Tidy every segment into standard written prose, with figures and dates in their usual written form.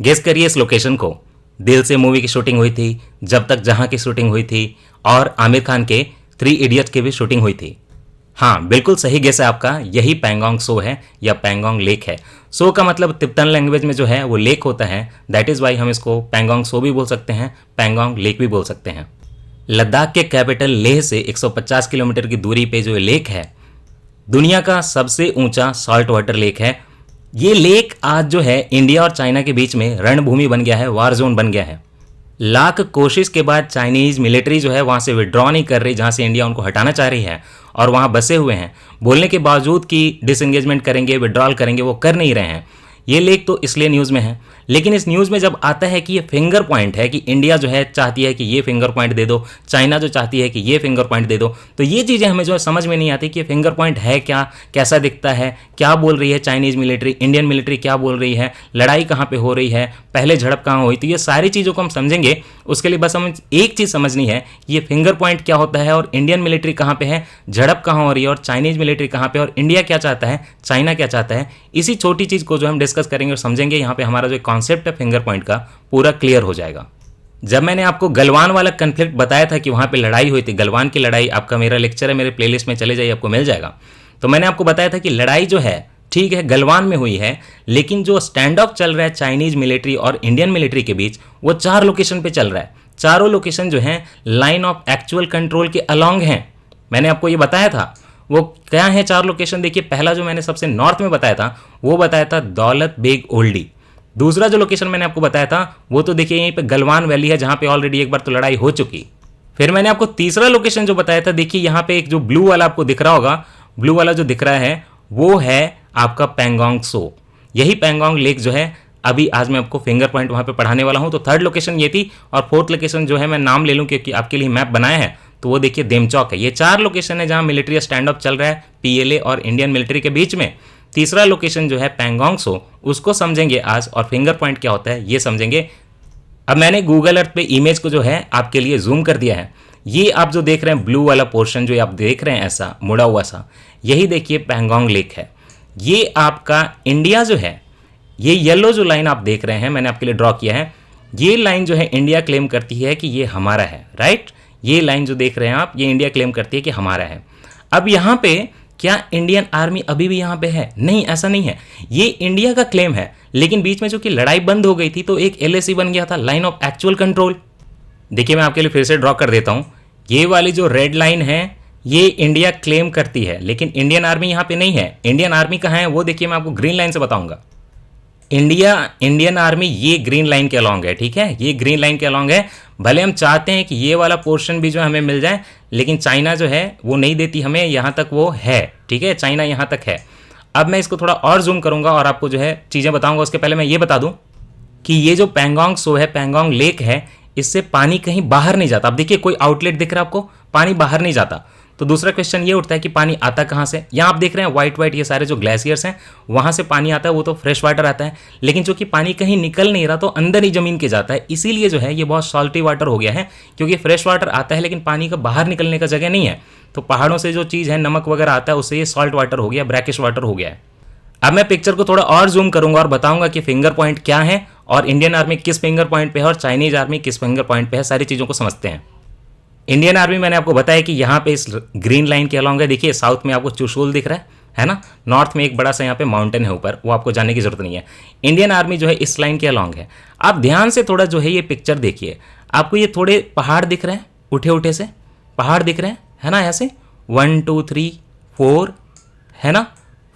Guess करिए इस location को। दिल से मूवी की शूटिंग हुई थी, जब तक जहां की शूटिंग हुई थी, और आमिर खान के 3 इडियट्स की भी शूटिंग हुई थी। हाँ, बिल्कुल सही गेस है आपका, यही पैंगोंग सो है या पैंगोंग लेक है। सो का मतलब तिब्बतन लैंग्वेज में जो है वो लेक होता है, दैट इज वाई हम इसको पैंगोंग सो भी बोल सकते हैं, पैंगोंग लेक भी बोल सकते हैं। लद्दाख के कैपिटल लेह से 150 किलोमीटर की दूरी पे जो लेक है, दुनिया का सबसे ऊंचा सॉल्ट वाटर लेक है। ये लेक आज जो है इंडिया और चाइना के बीच में रणभूमि बन गया है, वार जोन बन गया है। लाख कोशिश के बाद चाइनीज मिलिट्री जो है वहां से विड्रॉ नहीं कर रही, जहां से इंडिया उनको हटाना चाह रही है, और वहां बसे हुए हैं। बोलने के बावजूद कि डिसएंगेजमेंट करेंगे, विड्रॉल करेंगे, वो कर नहीं रहे हैं। ये लेक तो इसलिए न्यूज़ में है, लेकिन इस न्यूज़ में जब आता है कि ये फिंगर पॉइंट है, कि इंडिया जो है चाहती है कि ये फिंगर पॉइंट दे दो, चाइना जो चाहती है कि ये फिंगर पॉइंट दे दो, तो ये चीज़ें हमें जो है समझ में नहीं आती कि ये फिंगर पॉइंट है क्या, कैसा दिखता है, क्या बोल रही है चाइनीज़ मिलिट्री, इंडियन मिलिट्री क्या बोल रही है, लड़ाई कहाँ पे हो रही है, पहले झड़प कहाँ हुई। तो ये सारी चीज़ों को हम समझेंगे, उसके लिए बस हमें एक चीज़ समझनी है, ये फिंगर पॉइंट क्या होता है और इंडियन मिलिट्री कहाँ पे है, झड़प कहाँ हो रही है, और चाइनीज़ मिलिट्री कहाँ पे, और इंडिया क्या चाहता है, चाइना क्या चाहता है। इसी छोटी चीज़ को जो हम डिस्कस करेंगे और समझेंगे, यहाँ पे हमारा जो कॉन्सेप्ट है फिंगर पॉइंट का पूरा क्लियर हो जाएगा। जब मैंने आपको गलवान वाला कन्फ्लिक्ट बताया था कि वहाँ पे लड़ाई हुई थी, गलवान की लड़ाई, आपका मेरा लेक्चर है, मेरे प्लेलिस्ट में चले जाइए, आपको मिल जाएगा। तो मैंने आपको बताया था कि लड़ाई जो है ठीक है गलवान में हुई है, लेकिन जो स्टैंड ऑफ चल रहा है चाइनीज मिलिट्री और इंडियन मिलिट्री के बीच, वो 4 लोकेशन पे चल रहा है। चारों लोकेशन जो है लाइन ऑफ एक्चुअल कंट्रोल के अलॉन्ग हैं। मैंने आपको ये बताया था, वो क्या है 4 लोकेशन। देखिए, पहला जो मैंने सबसे नॉर्थ में बताया था, वो बताया था दौलत बेग ओल्डी। दूसरा जो लोकेशन मैंने आपको बताया था, वो तो देखिए यहीं पे गलवान वैली है, जहां पे ऑलरेडी एक बार तो लड़ाई हो चुकी। फिर मैंने आपको तीसरा लोकेशन जो बताया था, देखिए यहां पे एक जो ब्लू वाला आपको दिख रहा होगा, ब्लू वाला जो दिख रहा है वो है आपका पैंगोंग सो। यही पैंगोंग लेक जो है अभी आज मैं आपको फिंगर पॉइंट वहां पे पढ़ाने वाला हूं। तो थर्ड लोकेशन ये थी, और फोर्थ लोकेशन जो है मैं नाम ले लूं क्योंकि आपके लिए मैप बनाया है, तो वो देखिए देमचौक है। ये 4 लोकेशन है जहां मिलिट्री स्टैंड अप चल रहा है पीएलए और इंडियन मिलिट्री के बीच में। तीसरा लोकेशन जो है पैंगोंग सो, उसको समझेंगे आज, और फिंगर पॉइंट क्या होता है ये समझेंगे। अब मैंने गूगल अर्थ पे इमेज को जो है आपके लिए जूम कर दिया है। ये आप जो देख रहे हैं ब्लू वाला पोर्शन जो आप देख रहे हैं ऐसा मुड़ा हुआ सा, यही देखिए पैंगोंग लेक है। ये आपका इंडिया जो है, ये येलो जो लाइन आप देख रहे हैं मैंने आपके लिए ड्रॉ किया है, ये लाइन जो है इंडिया क्लेम करती है कि ये हमारा है, राइट। ये लाइन जो देख रहे हैं आप, ये इंडिया क्लेम करती है कि हमारा है। अब यहाँ पे क्या इंडियन आर्मी अभी भी यहाँ पे है? नहीं, ऐसा नहीं है। ये इंडिया का क्लेम है, लेकिन बीच में जो कि लड़ाई बंद हो गई थी तो एक एलएसी बन गया था, लाइन ऑफ एक्चुअल कंट्रोल। देखिए मैं आपके लिए फिर से ड्रॉ कर देता हूँ। ये वाली जो रेड लाइन है ये इंडिया क्लेम करती है, लेकिन इंडियन आर्मी यहाँ पे नहीं है। इंडियन आर्मी कहाँ है वो देखिए, मैं आपको ग्रीन लाइन से बताऊंगा। इंडियन आर्मी ये ग्रीन लाइन के अलॉन्ग है, ठीक है, ये ग्रीन लाइन के अलॉन्ग है। भले हम चाहते हैं कि ये वाला पोर्शन भी जो हमें मिल जाए, लेकिन चाइना जो है वो नहीं देती हमें, यहाँ तक वो है, ठीक है, चाइना यहाँ तक है। अब मैं इसको थोड़ा और जूम करूंगा और आपको जो है चीज़ें बताऊंगा। उसके पहले मैं ये बता दूं कि ये जो पैंगोंग सो है, पैंगोंग लेक है, इससे पानी कहीं बाहर नहीं जाता। अब देखिए कोई आउटलेट दिख रहा है आपको, पानी बाहर नहीं जाता। तो दूसरा क्वेश्चन ये उठता है कि पानी आता कहाँ से? यहाँ आप देख रहे हैं व्हाइट ये सारे जो ग्लेशियर्स हैं, वहाँ से पानी आता है, वो तो फ्रेश वाटर आता है, लेकिन जो कि पानी कहीं निकल नहीं रहा तो अंदर ही जमीन के जाता है। इसीलिए जो है ये बहुत सॉल्टी वाटर हो गया है, क्योंकि फ्रेश वाटर आता है लेकिन पानी का बाहर निकलने का जगह नहीं है। तो पहाड़ों से जो चीज़ है नमक वगैरह आता है, उससे ये सॉल्ट वाटर हो गया, ब्रैकिश वाटर हो गया है। अब मैं पिक्चर को थोड़ा और जूम करूंगा और बताऊंगा कि फिंगर पॉइंट क्या है, और इंडियन आर्मी किस फिंगर पॉइंट पे है और चाइनीज आर्मी किस फिंगर पॉइंट पे है, सारी चीज़ों को समझते हैं। इंडियन आर्मी मैंने आपको बताया कि यहाँ पे इस ग्रीन लाइन के अलॉन्ग है। देखिए साउथ में आपको चुशूल दिख रहा है ना, नॉर्थ में एक बड़ा सा यहाँ पे माउंटेन है ऊपर, वो आपको जाने की जरूरत नहीं है। इंडियन आर्मी जो है इस लाइन के अलॉन्ग है। आप ध्यान से थोड़ा जो है ये पिक्चर देखिए, आपको ये थोड़े पहाड़ दिख रहे हैं, उठे उठे से पहाड़ दिख रहे हैं, है ना, ऐसे 1 2 3 4 है ना,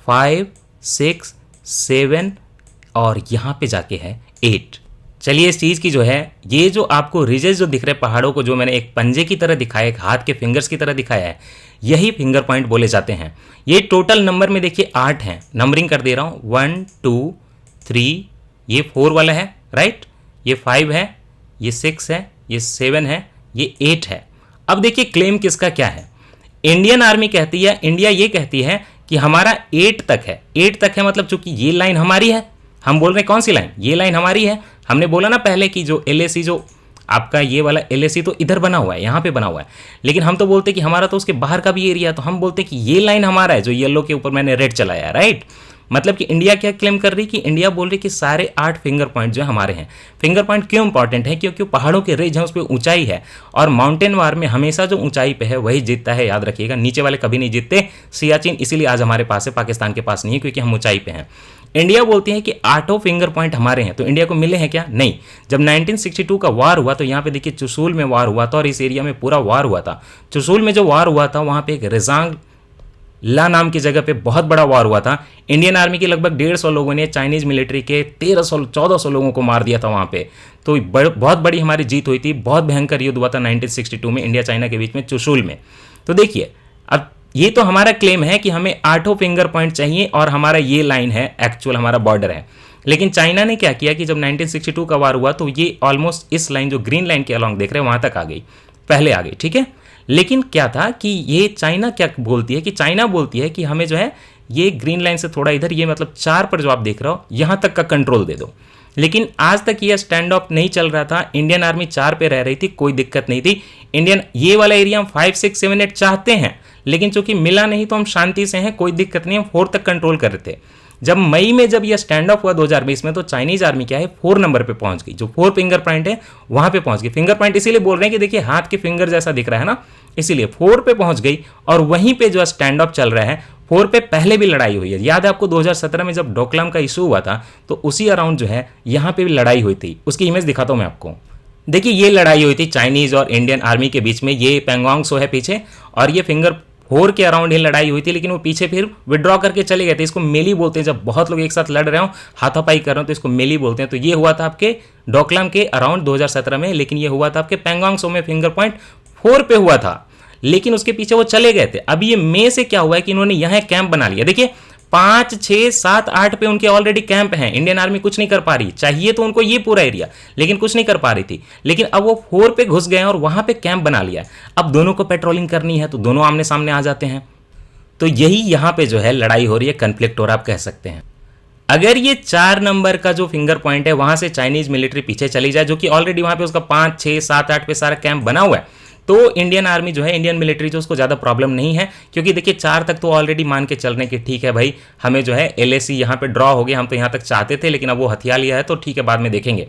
5 6 7 और यहाँ पे जाके है 8। चलिए इस चीज़ की जो है, ये जो आपको रिजेस जो दिख रहे हैं पहाड़ों को, जो मैंने एक पंजे की तरह दिखाया, एक हाथ के फिंगर्स की तरह दिखाया है, यही फिंगर पॉइंट बोले जाते हैं। ये टोटल नंबर में देखिए 8 हैं, नंबरिंग कर दे रहा हूँ 1 2 3, ये 4 वाला है, राइट, ये 5 है, ये 6 है, ये 7 है, ये 8 है। अब देखिए क्लेम किसका क्या है। इंडियन आर्मी कहती है, इंडिया ये कहती है कि हमारा 8 तक है। 8 तक है मतलब चूंकि ये लाइन हमारी है, हम बोल रहे हैं कौन सी लाइन, ये लाइन हमारी है। हमने बोला ना पहले कि जो एलएसी, जो आपका ये वाला एलएसी तो इधर बना हुआ है, यहाँ पे बना हुआ है, लेकिन हम तो बोलते कि हमारा तो उसके बाहर का भी एरिया है, तो हम बोलते कि ये लाइन हमारा है, जो येलो के ऊपर मैंने रेड चलाया, राइट। मतलब कि इंडिया क्या क्लेम कर रही कि इंडिया बोल रही कि सारे 8 फिंगर पॉइंट जो हमारे हैं। फिंगर पॉइंट क्यों इंपॉर्टेंट है? क्योंकि पहाड़ों के रेंज है, उस पर ऊंचाई है, और माउंटेन वार में हमेशा जो ऊंचाई पे है वही जीतता है, याद रखिएगा, नीचे वाले कभी नहीं जीतते। सियाचिन इसीलिए आज हमारे पास है, पाकिस्तान के पास नहीं है, क्योंकि हम ऊंचाई पे हैं। इंडिया बोलती है कि 8 फिंगर पॉइंट हमारे हैं, तो इंडिया को मिले हैं क्या? नहीं। जब 1962 का वार हुआ तो यहाँ पे देखिए चुशूल में वार हुआ था और इस एरिया में पूरा वार हुआ था। चुशूल में जो वार हुआ था वहाँ पे एक रेजांग ला नाम की जगह पे बहुत बड़ा वार हुआ था। इंडियन आर्मी के लगभग 150 लोगों ने चाइनीज मिलिट्री के 1300-1400 लोगों को मार दिया था वहाँ पे। तो बहुत बड़ी हमारी जीत हुई थी, बहुत भयंकर युद्ध हुआ था 1962 में इंडिया चाइना के बीच में चुशूल में। तो देखिए अब ये तो हमारा क्लेम है कि हमें 8 फिंगर पॉइंट चाहिए और हमारा ये लाइन है, एक्चुअल हमारा बॉर्डर है। लेकिन चाइना ने क्या किया कि जब 1962 का वार हुआ तो ये ऑलमोस्ट इस लाइन जो ग्रीन लाइन के अलॉन्ग देख रहे हैं वहां तक आ गई, पहले आ गई, ठीक है। लेकिन क्या था कि ये चाइना क्या बोलती है कि चाइना बोलती है कि हमें जो है ये ग्रीन लाइन से थोड़ा इधर, ये मतलब 4 पर जो आप देख रहे हो यहां तक का कंट्रोल दे दो। लेकिन आज तक ये स्टैंड ऑफ नहीं चल रहा था, इंडियन आर्मी 4 पे रह रही थी, कोई दिक्कत नहीं थी। इंडियन ये वाला एरिया हम 5, 6, 7, 8 चाहते हैं, लेकिन चूंकि मिला नहीं तो हम शांति से हैं, कोई दिक्कत नहीं, हम 4 तक कंट्रोल कर रहे थे। जब मई में जब यह स्टैंड ऑफ हुआ 2020 में तो चाइनीज आर्मी क्या है 4 नंबर पे पहुंच गई, जो 4 फिंगर पॉइंट है वहां पे पहुंच गई। फिंगर पॉइंट इसीलिए बोल रहे हैं कि देखिए हाथ के फिंगर जैसा दिख रहा है ना, इसीलिए 4 पे पहुंच गई और वहीं पे जो स्टैंड ऑफ चल रहा है। 4 पे पहले भी लड़ाई हुई है, याद है आपको 2017 में जब डोकलाम का इशू हुआ था तो उसी अराउंड जो है यहां पे भी लड़ाई हुई थी। उसकी इमेज दिखाता हूं मैं आपको। देखिए ये लड़ाई हुई थी चाइनीज और इंडियन आर्मी के बीच में, ये पैंगोंग सो है पीछे, और ये फिंगर 4 के अराउंड ही लड़ाई हुई थी। लेकिन वो पीछे फिर विड्रॉ करके चले गए थे। इसको मेली बोलते हैं, जब बहुत लोग एक साथ लड़ रहे हो, हाथापाई कर रहे हो, तो इसको मेली बोलते हैं। तो ये हुआ था आपके डोकलाम के अराउंड 2017 में, लेकिन ये हुआ था आपके पैंगोंग सो में फिंगर पॉइंट 4 पे हुआ था। लेकिन उसके पीछे वो चले गए थे। अब ये मई से क्या हुआ है कि इन्होंने यहां कैंप बना लिया। देखिए 5, 6, 7, 8 पे उनके ऑलरेडी कैंप हैं। इंडियन आर्मी कुछ नहीं कर पा रही, चाहिए तो उनको ये पूरा एरिया, लेकिन कुछ नहीं कर पा रही थी। लेकिन अब वो 4 पे घुस गए और वहां पे कैंप बना लिया। अब दोनों को पेट्रोलिंग करनी है तो दोनों आमने सामने आ जाते हैं। तो यही यहां पे जो है लड़ाई हो रही है, कन्फ्लिक्ट हो रहा, आप कह सकते हैं। अगर ये 4 नंबर का जो फिंगर पॉइंट है वहां से चाइनीज मिलिट्री पीछे चली जाए, जो कि ऑलरेडी वहां पे उसका 5, 6, 7, 8 पे सारा कैंप बना हुआ है, तो इंडियन आर्मी जो है, इंडियन मिलिट्री जो, उसको ज़्यादा प्रॉब्लम नहीं है। क्योंकि देखिए 4 तक तो ऑलरेडी मान के चल रहे हैं कि ठीक है भाई, हमें जो है LAC यहाँ पे ड्रॉ हो गया, हम तो यहाँ तक चाहते थे, लेकिन अब वो हथियार लिया है तो ठीक है, बाद में देखेंगे।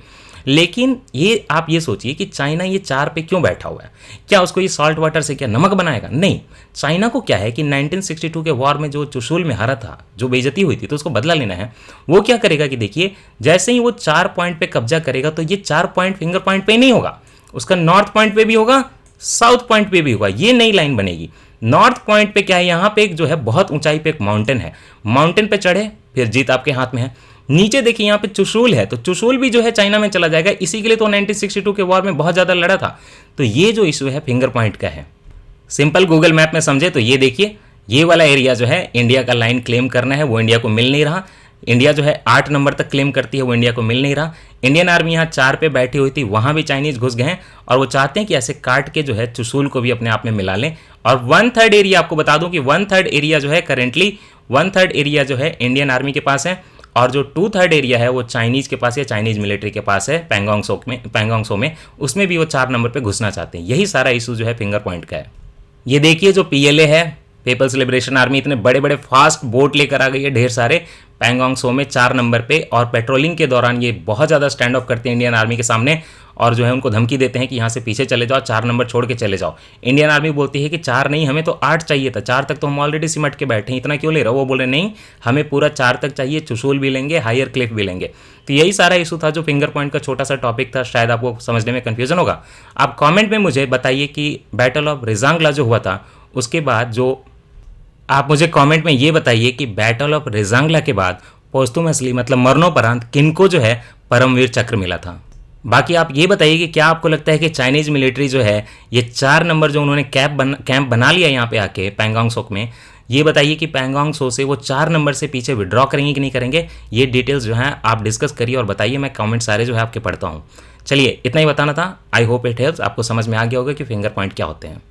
लेकिन ये आप ये सोचिए कि चाइना ये 4 पे क्यों बैठा हुआ है? क्या उसको ये सॉल्ट वाटर से क्या नमक बनाएगा? नहीं। चाइना को क्या है कि 1962 के वॉर में जो चुशूल में हारा था, जो बेइज्जती हुई थी, तो उसको बदला लेना है। वो क्या करेगा कि देखिए जैसे ही वो 4 पॉइंट पे कब्जा करेगा तो ये 4 पॉइंट फिंगर पॉइंट पे नहीं होगा, उसका नॉर्थ पॉइंट पे भी होगा, साउथ पॉइंट पे भी होगा। ये नई लाइन बनेगी। नॉर्थ पॉइंट पे क्या है, यहां पे एक जो है बहुत ऊंचाई पे एक माउंटेन है, माउंटेन पे चढ़े फिर जीत आपके हाथ में है। नीचे देखिए यहाँ पे चुशूल है, तो चुशूल भी जो है चाइना में चला जाएगा। इसी के लिए तो 1962 के वॉर में बहुत ज्यादा लड़ा था। तो ये जो इशू है फिंगर पॉइंट का है। सिंपल गूगल मैप में समझे तो ये देखिए, ये वाला एरिया जो है इंडिया का लाइन क्लेम करना है, वो इंडिया को मिल नहीं रहा। इंडिया जो है 8 नंबर तक क्लेम करती है, वो इंडिया को मिल नहीं रहा। इंडियन आर्मी यहाँ 4 पे बैठी हुई थी, वहां भी चाइनीज घुस गए हैं और वो चाहते हैं कि ऐसे काट के जो है चुशूल को भी अपने आप में मिला लें। और 1/3 एरिया, आपको बता दूं कि 1/3 एरिया जो है करेंटली 1/3 एरिया जो है इंडियन आर्मी के पास है, और जो 2/3 एरिया है वो चाइनीज के पास है, चाइनीज मिलिट्री के पास है पैंगोंग सो में। उसमें भी वो 4 नंबर पे घुसना चाहते हैं। यही सारा इशू जो है फिंगर पॉइंट का है। ये देखिए जो PLA है, पीपल्स लिबरेशन आर्मी, इतने बड़े बड़े फास्ट बोट लेकर आ गई है ढेर सारे पैंगोंग सो में 4 नंबर पे, और पेट्रोलिंग के दौरान ये बहुत ज़्यादा स्टैंड ऑफ करते हैं इंडियन आर्मी के सामने, और जो है उनको धमकी देते हैं कि यहाँ से पीछे चले जाओ, 4 नंबर छोड़ के चले जाओ। इंडियन आर्मी बोलती है कि 4 नहीं, हमें तो 8 चाहिए था, 4 तक तो हम ऑलरेडी सिमट के बैठे हैं, इतना क्यों ले रहे हो? वो बोले नहीं, हमें पूरा 4 तक चाहिए, चुशूल भी लेंगे, हायर क्लिफ भी लेंगे। तो यही सारा इशू था जो फिंगर पॉइंट का छोटा सा टॉपिक था। शायद आपको समझने में कन्फ्यूजन होगा। आप कॉमेंट में मुझे बताइए कि बैटल ऑफ रेजांगला जो हुआ था उसके बाद जो, आप मुझे कमेंट में ये बताइए कि बैटल ऑफ रेजांगला के बाद पोस्टुमसली मतलब मरणोपरांत किनको जो है परमवीर चक्र मिला था। बाकी आप ये बताइए कि क्या आपको लगता है कि चाइनीज मिलिट्री जो है ये 4 नंबर जो उन्होंने कैंप बना लिया यहाँ पे आके पैंगोंग सो में, ये बताइए कि पैंगोंग सो से वो 4 नंबर से पीछे विड्रॉ करेंगे कि नहीं करेंगे? ये डिटेल्स जो है आप डिस्कस करिए और बताइए। मैं कमेंट सारे जो है आपके पढ़ता हूँ। चलिए इतना ही बताना था। आई होप इट हेल्प्स, आपको समझ में आ गया होगा कि फिंगर पॉइंट क्या होते हैं।